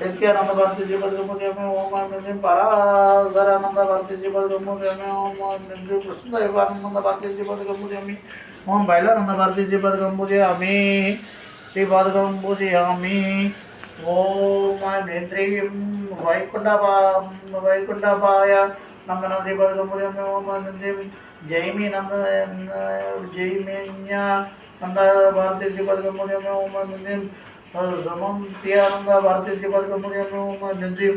सत्यानंद भारती जी पदकमुझे में ओम नंदी पराशरानंद भारती जी पदकमुझे में ओम नंदी कृष्णदेवानंद भारती जी पदकमुझे में ओम बैलानंद भारती जी पदकमुझे अमी श्री पदकमुझे अमी ओम नेत्रीं वैकुंठपाय नंदनंदी पदकमुझे में ओम नंदी जयमी नंद जयमिन्या नंद भारती जी पदकमुझे में ओम नंदी समन्त्यानंद भारती जी पदकमुझे में ओम नंदी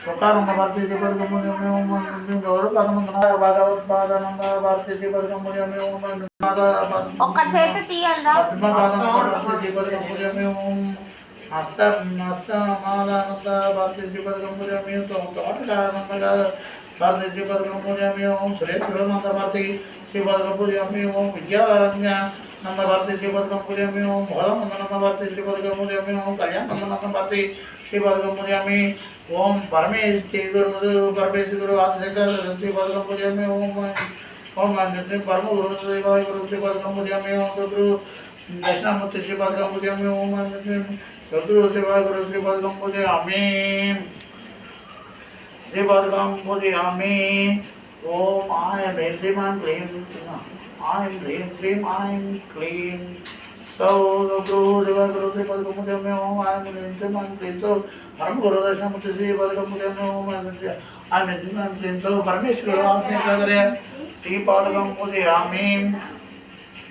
सुखानंद भारती जी पदकमुझे में ओम नंदी गौरवानंद भागवत पादानंद भारती जी पदकमुझे में ओम ఒక్క చేతి తీయండి पद्मपादानंद भारती जी पदकमुझे में ओम हस्तमालानंद भारती जी पदकमुझे में तोटकानंद भारती जी पदकमुझे में ओम सुरेश्वरानंद भारती जी पदकमुझे में ओम विद्यारण्य नंद भारती श्री पदकमुझे में ओम भोलानंद भारती श्री पदकमुझे में ओम कल्याणानंद भारती श्री पदकमुझे में ओम परमेश गुरु आदिशंकर श्री पदकमुझे में ओम परम गुरु शिवाय गुरु श्री पदकमुझे में ओम सद्गुरु दक्षिणामूर्ति श्री पदकमुझे में ओम सद्गुरु शिवाय गुरु श्री पदकमुझे आमीन श्री पदकमुझे आमीन ओम आय भेद्रिमान clean I am Hrim Hrim I am clean. So the Guru Deva Guru Sri Padakumuja me Om I am Hrim Hrim I am clean. So Param Guru Dashamurti Sri Padakumuja me Om I am Hrim Hrim I am clean. So Parameshwara Asya Kagare Sri Padakumuja Amin.